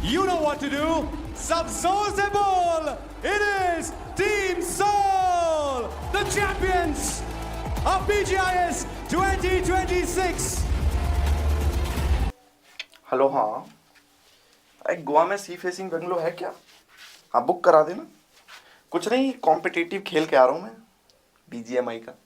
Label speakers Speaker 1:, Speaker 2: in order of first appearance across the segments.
Speaker 1: You know what to do. Subsoul the ball. It is Team Soul, the champions of BGIS 2026.
Speaker 2: Hello, हाँ गोवा में sea facing bungalow है क्या? हाँ, book करा देना। कुछ नहीं, कॉम्पिटिटिव खेल के आ रहा हूँ मैं BGMI का।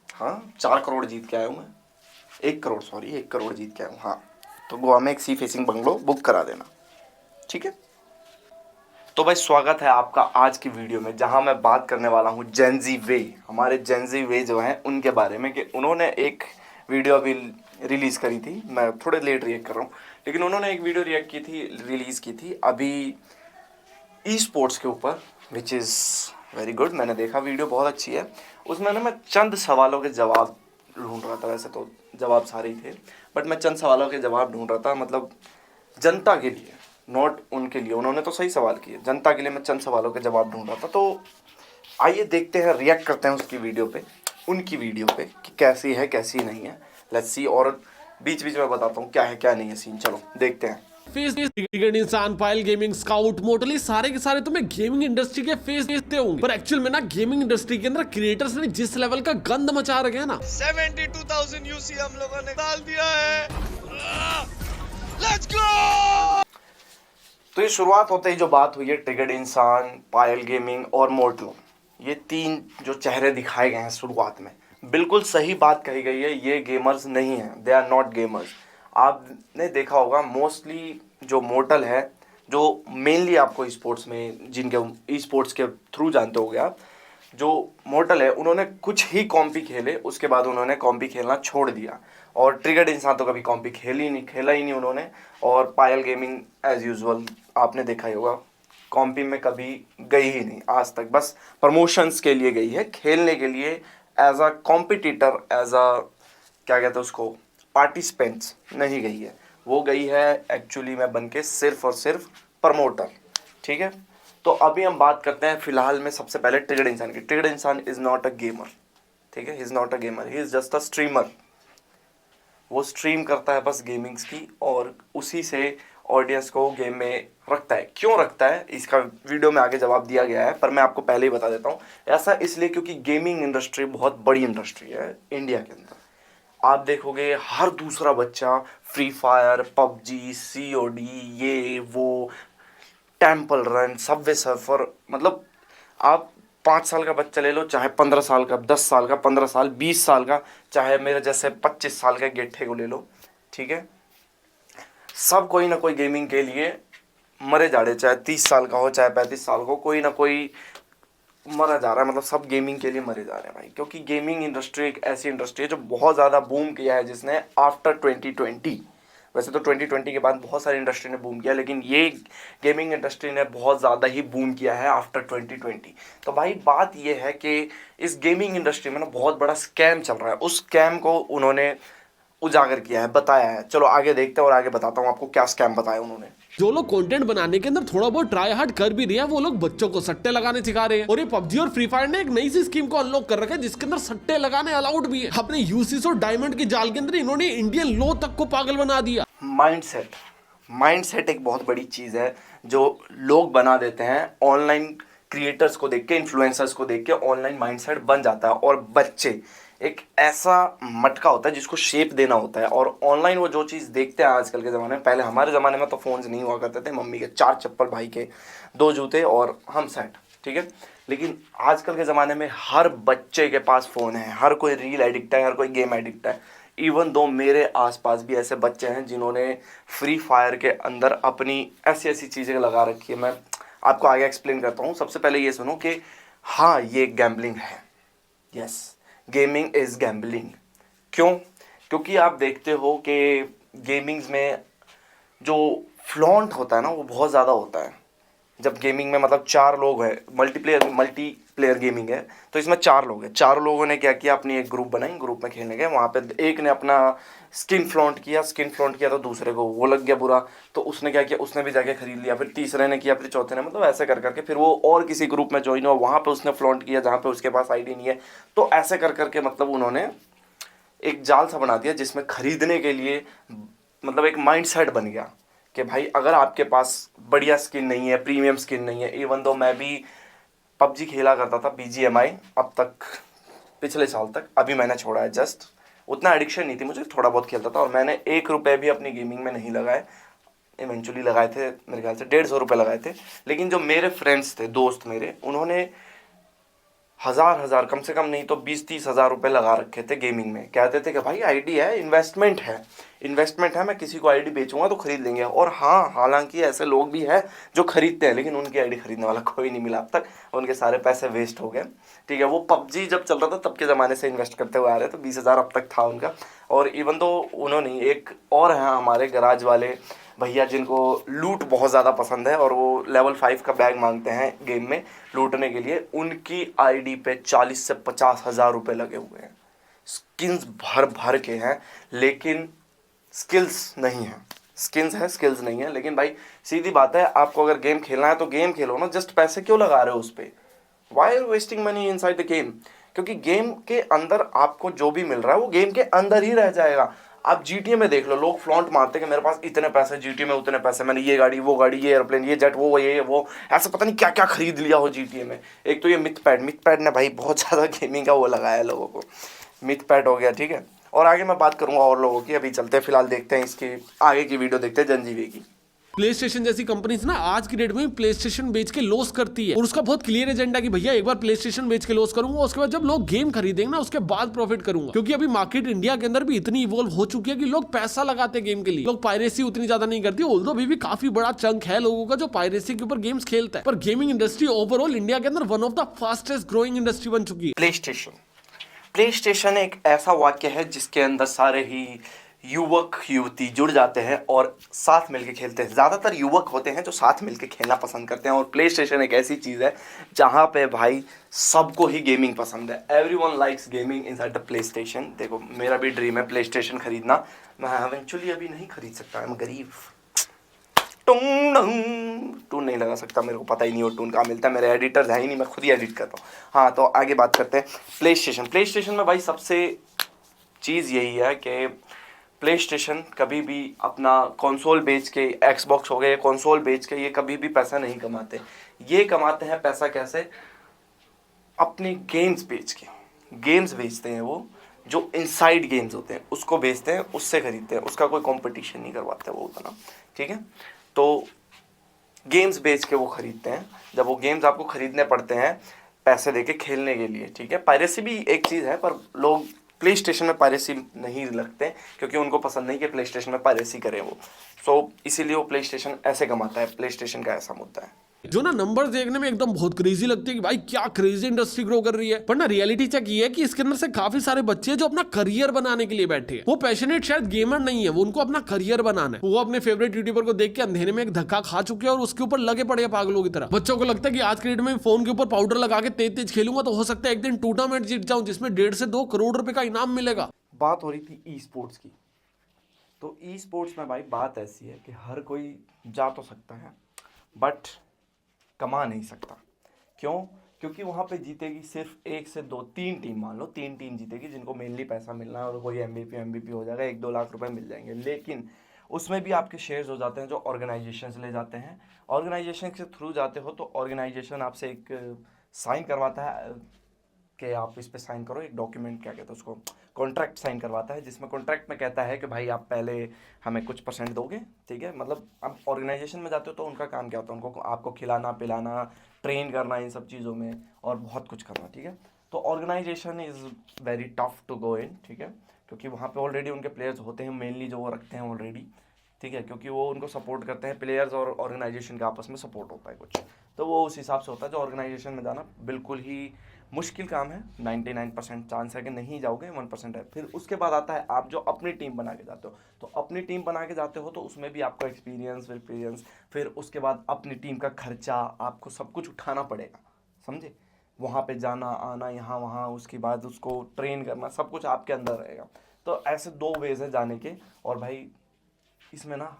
Speaker 2: हाँ, 4 करोड़ जीत के आया हूँ मैं। 1 करोड़, सॉरी 1 करोड़ जीत के आया हूँ। हाँ, तो गोवा में एक सी फेसिंग बंगलो बुक करा देना, ठीक है? तो भाई, स्वागत है आपका आज की वीडियो में, जहां मैं बात करने वाला हूं जेनजी वे, हमारे जेनजी वे जो हैं उनके बारे में। कि उन्होंने एक वीडियो अभी रिलीज़ करी थी। मैं थोड़े लेट रिएक्ट कर रहा हूं, लेकिन उन्होंने एक वीडियो रिलीज़ की थी अभी ई स्पोर्ट्स के ऊपर, विच इज़ वेरी गुड। मैंने देखा, वीडियो बहुत अच्छी है। उसमें ना मैं चंद सवालों के जवाब ढूंढ रहा था। वैसे तो जवाब सारे ही थे, बट मैं चंद सवालों के जवाब ढूंढ रहा था, मतलब जनता के लिए, नॉट उनके लिए। उन्होंने तो सही सवाल किए, जनता के लिए मैं चंद सवालों के जवाब ढूंढ रहा था। तो आइए देखते हैं, रिएक्ट करते हैं उसकी वीडियो पे, उनकी वीडियो पे, कि कैसी है कैसी नहीं है। Let's see. और बीच बीच में बताता हूँ क्या है क्या नहीं है सीन। चलो देखते हैं।
Speaker 3: फेस क्रिकेट इंसान, पायल गेमिंग, स्काउट, मोटली सारे के सारे तुम्हें गेमिंग इंडस्ट्री के फेस देखते होंगे, पर एक्चुअल में ना गेमिंग इंडस्ट्री के अंदर क्रिएटर्स ने जिस लेवल का गंद मचा रखे हैं ना,
Speaker 4: 72,000 यूसी हम लोगों ने डाल दिया है। Let's go.
Speaker 2: तो ये शुरुआत होते ही जो बात हुई है, ट्रिगर्ड इंसान, पायल गेमिंग और मोर्टल, ये 3 जो चेहरे दिखाए गए हैं शुरुआत में, बिल्कुल सही बात कही गई है। ये गेमर्स नहीं हैं, दे आर नॉट गेमर्स। आपने देखा होगा मोस्टली जो मोर्टल है, जो मेनली आपको स्पोर्ट्स में, जिनके स्पोर्ट्स के थ्रू जानते होगे आप, जो मोर्टल है उन्होंने कुछ ही कॉम्पी खेले, उसके बाद उन्होंने कॉम्पी खेलना छोड़ दिया। और ट्रिगर्ड इंसान तो कभी कॉम्पी खेला ही नहीं उन्होंने। और पायल गेमिंग एज यूजुअल आपने देखा ही होगा, कॉम्पी में कभी गई ही नहीं आज तक। बस प्रमोशंस के लिए गई है, खेलने के लिए, as a competitor, as a क्या कहते हैं उसको, पार्टिसिपेंट्स नहीं गई है। वो गई है एक्चुअली में बन के सिर्फ और सिर्फ प्रमोटर, ठीक है? तो अभी हम बात करते हैं फिलहाल में सबसे पहले ट्रिगर्ड इंसान की। ट्रिगर्ड इंसान इज़ नॉट अ गेमर, ठीक है? He is not a gamer, he is just a streamer. वो स्ट्रीम करता है बस गेमिंग्स की, और उसी से ऑडियंस को गेम में रखता है। क्यों रखता है, इसका वीडियो में आगे जवाब दिया गया है, पर मैं आपको पहले ही बता देता हूँ। ऐसा इसलिए क्योंकि गेमिंग इंडस्ट्री बहुत बड़ी इंडस्ट्री है इंडिया के अंदर। आप देखोगे हर दूसरा बच्चा फ्री फायर, पबजी, COD, ये वो, टेम्पल रन, सबवे सर्फर, मतलब आप 5 साल का बच्चा ले लो, चाहे 15 साल का, 10 साल का, 15 साल, 20 साल का, चाहे मेरे जैसे 25 साल के गेठे को ले लो, ठीक है? सब कोई ना कोई गेमिंग के लिए मरे जा रहे, चाहे 30 साल का हो, चाहे 35 साल को, कोई ना कोई मरा जा रहा है। मतलब सब गेमिंग के लिए मरे जा रहे हैं भाई, क्योंकि गेमिंग इंडस्ट्री एक ऐसी इंडस्ट्री है जो बहुत ज़्यादा बूम किया है, जिसने आफ्टर 2020, वैसे तो 2020 के बाद बहुत सारी इंडस्ट्री ने बूम किया, लेकिन ये गेमिंग इंडस्ट्री ने बहुत ज़्यादा ही बूम किया है आफ्टर 2020। तो भाई बात ये है कि इस गेमिंग इंडस्ट्री में ना बहुत बड़ा स्कैम चल रहा है। उस स्कैम को उन्होंने उजागर किया है, बताया है। चलो आगे देखते हैं और आगे बताता हूँ आपको क्या स्कैम बताया उन्होंने।
Speaker 3: जो लोग कंटेंट बनाने के अंदर थोड़ा बहुत ट्राई हार्ड कर भी रहे हैं, वो लोग बच्चों को सट्टे लगाने सिखा रहे हैं। और ये पबजी और फ्री फायर ने एक नई सी स्कीम को अनलॉक कर रखा है, जिसके अंदर सट्टे लगाने अलाउड भी है। अपने यूसीस और डायमंड की जाल के अंदर इन्होंने इंडियन लॉ तक को पागल बना दिया।
Speaker 2: माइंडसेट एक बहुत बड़ी चीज़ है जो लोग बना देते हैं। ऑनलाइन क्रिएटर्स को देख के, इन्फ्लुएंसर्स को देख के ऑनलाइन माइंडसेट बन जाता है। और बच्चे एक ऐसा मटका होता है जिसको शेप देना होता है, और ऑनलाइन वो जो चीज़ देखते हैं आजकल के ज़माने में, पहले हमारे ज़माने में तो फ़ोन्स नहीं हुआ करते थे, मम्मी के 4 चप्पल, भाई के 2 जूते और हम सेट, ठीक है? लेकिन आजकल के ज़माने में हर बच्चे के पास फ़ोन है, हर कोई रील एडिक्ट है, हर कोई गेम एडिक्ट है। इवन दो मेरे आसपास भी ऐसे बच्चे हैं जिन्होंने फ्री फायर के अंदर अपनी ऐसी ऐसी चीज़ें लगा रखी है। मैं आपको आगे एक्सप्लेन करता हूँ। सबसे पहले ये सुनो कि हाँ, ये गैम्बलिंग है। Yes, gaming is gambling. क्यों? क्योंकि आप देखते हो कि गेमिंग्स में जो फ्लॉन्ट होता है ना, वो बहुत ज़्यादा होता है। जब गेमिंग में मतलब 4 लोग हैं, मल्टीप्लेयर गेमिंग है, तो इसमें 4 लोग हैं। 4 लोगों ने क्या किया, अपनी एक ग्रुप बनाई, ग्रुप में खेलने गए। वहाँ पे एक ने अपना स्किन फ्लॉन्ट किया तो दूसरे को वो लग गया बुरा, तो उसने क्या किया, उसने भी जाके खरीद लिया। फिर तीसरे ने किया, फिर चौथे ने, मतलब ऐसे कर करके फिर वो और किसी ग्रुप में ज्वाइन हुआ, वहाँ पे उसने फ्लॉन्ट किया जहाँ पे उसके पास आईडी नहीं है। तो ऐसे कर करके मतलब उन्होंने एक जाल सा बना दिया जिसमें खरीदने के लिए मतलब एक माइंड सेट बन गया कि भाई अगर आपके पास बढ़िया स्किन नहीं है, प्रीमियम स्किन नहीं है, इवन दो मैं भी पबजी खेला करता था BGMI अब तक, पिछले साल तक, अभी मैंने छोड़ा है जस्ट, उतना एडिक्शन नहीं थी मुझे, थोड़ा बहुत खेलता था और मैंने 1 रुपये भी अपनी गेमिंग में नहीं लगाए, इवेंचुअली लगाए थे मेरे ख्याल से 150 रुपये लगाए थे। लेकिन जो मेरे फ्रेंड्स थे, दोस्त मेरे, उन्होंने हज़ार कम से कम नहीं तो 20-30 हज़ार रुपये लगा रखे थे गेमिंग में। कहते थे कि भाई आईडी है, इन्वेस्टमेंट है, मैं किसी को आईडी बेचूंगा तो खरीद लेंगे। और हाँ, हालांकि ऐसे लोग भी हैं जो खरीदते हैं, लेकिन उनकी आईडी खरीदने वाला कोई नहीं मिला अब तक, उनके सारे पैसे वेस्ट हो गए। ठीक है, वो पबजी जब चल रहा था तब के ज़माने से इन्वेस्ट करते हुए आ रहे, तो 20 हज़ार अब तक था उनका। और इवन तो उन्होंने, एक और हैं हमारे गराज वाले भैया जिनको लूट बहुत ज़्यादा पसंद है और वो लेवल 5 का बैग मांगते हैं गेम में लूटने के लिए, उनकी आईडी पे 40 से 50 हज़ार रुपये लगे हुए हैं। स्किन्स भर के हैं लेकिन स्किल्स नहीं है, स्किल्स नहीं है। लेकिन भाई सीधी बात है, आपको अगर गेम खेलना है तो गेम खेलो ना, जस्ट पैसे क्यों लगा रहे हो उस पर? Why are wasting money inside the game? क्योंकि गेम के अंदर आपको जो भी मिल रहा है वो गेम के अंदर ही रह जाएगा। आप GTA में देख लो, लोग फ्लॉन्ट मारते हैं कि मेरे पास इतने पैसे, GTA में उतने पैसे, मैंने ये गाड़ी, वो गाड़ी, ये एयरप्लेन, ये जेट, वो ऐसा पता नहीं क्या क्या खरीद लिया हो GTA में। एक तो ये मिथ पैड ने भाई बहुत ज़्यादा गेमिंग का वो लगाया लोगों को, मिथ पैड हो गया। ठीक है, और आगे मैं बात करूँगा और लोगों की, अभी चलते हैं, फिलहाल देखते हैं इसकी आगे की वीडियो, देखते हैं जंजीवे की।
Speaker 3: प्ले स्टेशन जैसी कंपनीज ना आज की डेट में प्ले स्टेशन बेच के लॉस करती है और उसका बहुत क्लियर एजेंडा कि भैया एक बार प्ले स्टेशन बेच के लॉस करूंगा, उसके बाद जब लोग गेम खरीदेंगे ना उसके बाद प्रॉफिट करूंगा। क्योंकि अभी मार्केट इंडिया के अंदर भी इतनी इवॉल्व हो चुकी है कि लोग पैसा लगाते हैं गेम के लिए। लोग पायरेसी उतनी ज्यादा नहीं करती, ऑल्दो अभी भी काफी बड़ा चंक है लोगों का जो पायरेसी के ऊपर गेम्स खेलता है। पर गेमिंग इंडस्ट्री ओवरऑल इंडिया के अंदर one of the fastest growing industry बन चुकी है।
Speaker 2: प्ले स्टेशन एक ऐसा वाक्य है जिसके अंदर सारे ही युवक युवती जुड़ जाते हैं और साथ मिलके खेलते हैं। ज़्यादातर युवक होते हैं जो साथ मिलके खेलना पसंद करते हैं और प्ले स्टेशन एक ऐसी चीज़ है जहाँ पे भाई सबको ही गेमिंग पसंद है। Everyone likes gaming inside the play station. देखो मेरा भी ड्रीम है प्ले स्टेशन खरीदना, मैं एवेंचुअली अभी नहीं खरीद सकता, मैं गरीब, टून नहीं लगा सकता, मेरे को पता ही नहीं वो टून कहाँ मिलता है, मेरे एडिटर्स है ही नहीं, मैं खुद ही एडिट करता हूँ। हाँ, तो आगे बात करते हैं प्ले स्टेशन में भाई सबसे चीज़ यही है कि प्ले स्टेशन कभी भी अपना कंसोल बेच के, एक्सबॉक्स हो गए, कंसोल बेच के ये कभी भी पैसा नहीं कमाते। ये कमाते हैं पैसा कैसे? अपने गेम्स बेच के। गेम्स बेचते हैं वो, जो इनसाइड गेम्स होते हैं उसको बेचते हैं, उससे खरीदते हैं, उसका कोई कंपटीशन नहीं करवाते वो उतना। ठीक है, तो गेम्स बेच के वो खरीदते हैं। जब वो गेम्स आपको खरीदने पड़ते हैं पैसे देके खेलने के लिए। ठीक है, पायरेसी भी एक चीज़ है, पर लोग प्ले स्टेशन में पायरेसी नहीं लगते क्योंकि उनको पसंद नहीं कि प्ले स्टेशन में पायरेसी करें वो। सो इसीलिए वो प्ले स्टेशन ऐसे कमाता है, प्ले स्टेशन का ऐसा मुद्दा है।
Speaker 3: जो ना नंबर देखने में एकदम बहुत क्रेजी लगती है कि भाई क्या क्रेजी इंडस्ट्री ग्रो कर रही है, पर ना रियलिटी चेक ये है कि इसके अंदर से काफी सारे बच्चे जो अपना करियर बनाने के लिए बैठे हैं। वो पैशनेट शायद गेमर नहीं है, वो उनको अपना करियर बनाना है। वो अपने फेवरेट यूट्यूबर को देख के अंधेरे में एक धक्का खा चुके हैं और उसके ऊपर लगे पड़े हैं पागलों की तरह। बच्चों को लगता है कि आज के डेट में फोन के ऊपर पाउडर लगा के तेज खेलूंगा तो हो सकता है एक दिन टूर्नामेंट जीत जाऊं जिसमें 1.5 से 2 करोड़ रुपए का इनाम मिलेगा।
Speaker 2: बात हो रही थी ई स्पोर्ट्स की, तो ई स्पोर्ट्स में भाई बात ऐसी है कि हर कोई जा तो सकता है बट कमा नहीं सकता। क्यों? क्योंकि वहाँ पे जीतेगी सिर्फ 1 से 2, 3 टीम, मान लो 3 टीम जीतेगी जिनको मेनली पैसा मिलना है और कोई MVP हो जाएगा, 1-2 लाख रुपए मिल जाएंगे। लेकिन उसमें भी आपके शेयर्स हो जाते हैं जो ऑर्गेनाइजेशन ले जाते हैं। ऑर्गेनाइजेशन के थ्रू जाते हो तो ऑर्गेनाइजेशन आपसे एक साइन करवाता है कि आप इस पे साइन करो, एक डॉक्यूमेंट क्या कहते हैं उसको, कॉन्ट्रैक्ट साइन करवाता है, जिसमें कॉन्ट्रैक्ट में कहता है कि भाई आप पहले हमें कुछ % दोगे। ठीक है, मतलब आप ऑर्गेनाइजेशन में जाते हो तो उनका काम क्या होता है, उनको आपको खिलाना पिलाना, ट्रेन करना, इन सब चीज़ों में और बहुत कुछ करना। ठीक है, तो organisation is very tough to go in. ठीक है, क्योंकि वहाँ पे ऑलरेडी उनके प्लेयर्स होते हैं मेनली जो वो रखते हैं ऑलरेडी। ठीक है, क्योंकि वो उनको सपोर्ट करते हैं, प्लेयर्स और ऑर्गेनाइजेशन का आपस में सपोर्ट होता है कुछ, तो वो उस हिसाब से होता है। जो ऑर्गेनाइजेशन में जाना बिल्कुल ही मुश्किल काम है, 99% चांस है कि नहीं जाओगे, 1% है। फिर उसके बाद आता है आप जो अपनी टीम बना के जाते हो, तो अपनी टीम बना के जाते हो तो उसमें भी आपको एक्सपीरियंस, फिर उसके बाद अपनी टीम का खर्चा, आपको सब कुछ उठाना पड़ेगा, समझे? वहाँ पे जाना आना, यहाँ वहाँ, उसके बाद उसको ट्रेन करना, सब कुछ आपके अंदर रहेगा। तो ऐसे 2 वेज है जाने के। और भाई इसमें ना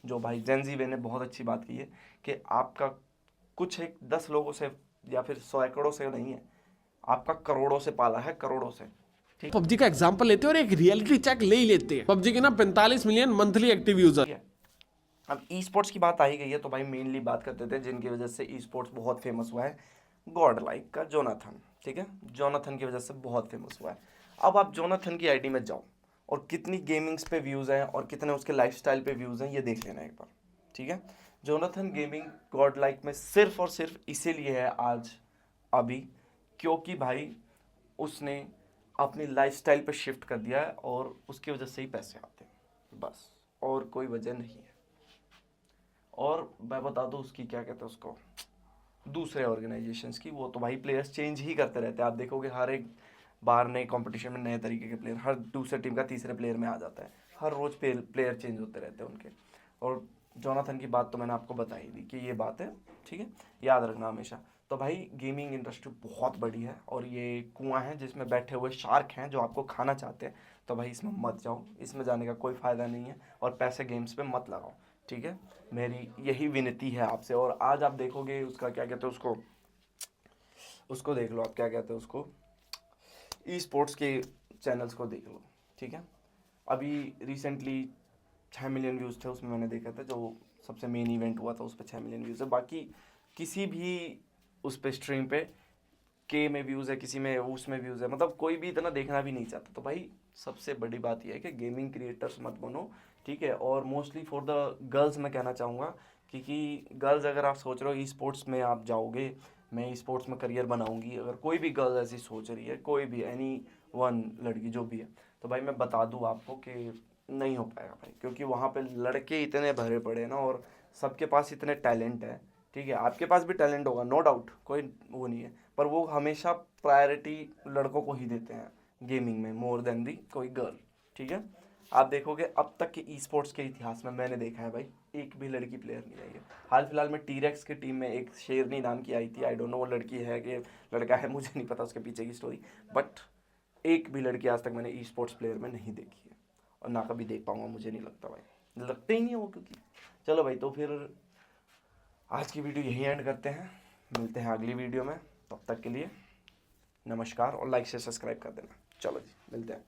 Speaker 2: जो भाई जेंजी ने बहुत अच्छी बात की है कि आपका कुछ एक 10 लोगों से या फिर 100 एकड़ों से नहीं है, आपका करोड़ों से पाला है, करोड़ों से। ठीक,
Speaker 3: पबजी का एग्जांपल लेते हैं और एक रियलिटी चेक ले ही लेते हैं। पबजी के ना 45 मिलियन मंथली एक्टिव यूजर।
Speaker 2: अब ई स्पोर्ट्स की बात आ ही गई है तो भाई मेनली बात करते थे जिनकी वजह से ई स्पोर्ट्स बहुत फेमस हुआ है, गॉड लाइक का जोनाथन। ठीक है, जोनाथन की वजह से बहुत फेमस हुआ है। अब आप जोनाथन की आईडी में जाओ और कितनी गेमिंग्स पे व्यूज़ हैं और कितने उसके लाइफस्टाइल पे व्यूज़ हैं ये देख लेना एक बार। ठीक है, जोनाथन गेमिंग गॉड लाइक में सिर्फ और सिर्फ इसीलिए है आज अभी क्योंकि भाई उसने अपनी लाइफस्टाइल पे शिफ्ट कर दिया है और उसकी वजह से ही पैसे आते हैं, बस और कोई वजह नहीं है। और मैं बता दूं उसकी क्या कहते हैं उसको, दूसरे ऑर्गेनाइजेशंस की, वो तो भाई प्लेयर्स चेंज ही करते रहते हैं। आप देखोगे हर एक बार नए कंपटीशन में नए तरीके के प्लेयर, हर दूसरे टीम का तीसरे प्लेयर में आ जाता है, हर रोज़ प्लेयर चेंज होते रहते हैं उनके। और जोनाथन की बात तो मैंने आपको बताई दी कि ये बात है, ठीक है, याद रखना हमेशा। तो भाई गेमिंग इंडस्ट्री बहुत बड़ी है और ये कुआं है जिसमें बैठे हुए शार्क हैं जो आपको खाना चाहते हैं। तो भाई इसमें मत जाओ, इसमें जाने का कोई फ़ायदा नहीं है और पैसे गेम्स पे मत लगाओ। ठीक है, मेरी यही विनती है आपसे। और आज आप देखोगे उसका क्या कहते हैं उसको देख लो, आप क्या कहते हैं उसको, ई स्पोर्ट्स के चैनल्स को देख लो। ठीक है, अभी रिसेंटली 6 मिलियन व्यूज़ थे उसमें, मैंने देखा था जो सबसे मेन इवेंट हुआ था उस पर 6 मिलियन व्यूज़ है। बाकी किसी भी उस पर स्ट्रीम पे के में व्यूज़ है, किसी में उसमें व्यूज़ है, मतलब कोई भी इतना देखना भी नहीं चाहता। तो भाई सबसे बड़ी बात यह है कि गेमिंग क्रिएटर्स मत बनो। ठीक है, और मोस्टली फॉर द गर्ल्स मैं कहना चाहूँगा क्योंकि गर्ल्स अगर आप सोच रहे हो ई स्पोर्ट्स में आप जाओगे, मैं ई स्पोर्ट्स में करियर बनाऊंगी, अगर कोई भी गर्ल ऐसी सोच रही है, कोई भी एनी वन लड़की जो भी है, तो भाई मैं बता दूँ आपको कि नहीं हो पाएगा भाई, क्योंकि वहाँ पे लड़के इतने भरे पड़े हैं ना और सबके पास इतने टैलेंट है। ठीक है, आपके पास भी टैलेंट होगा नो डाउट, कोई वो नहीं है, पर वो हमेशा प्रायोरिटी लड़कों को ही देते हैं गेमिंग में मोर देन दी कोई गर्ल। ठीक है, आप देखोगे अब तक के ई स्पोर्ट्स के इतिहास में मैंने देखा है भाई एक भी लड़की प्लेयर नहीं आई है। हाल फिलहाल में टीरेक्स की टीम में एक शेरनी नाम की आई थी, आई डोंट नो वो लड़की है कि लड़का है, मुझे नहीं पता उसके पीछे की स्टोरी, बट एक भी लड़की आज तक मैंने ई स्पोर्ट्स प्लेयर में नहीं देखी है और ना कभी देख पाऊंगा, मुझे नहीं लगता भाई, लगते ही नहीं है वो। क्योंकि चलो भाई, तो फिर आज की वीडियो यहीं एंड करते हैं, मिलते हैं अगली वीडियो में, तब तक के लिए नमस्कार और लाइक से सब्सक्राइब कर देना। चलो जी, मिलते हैं।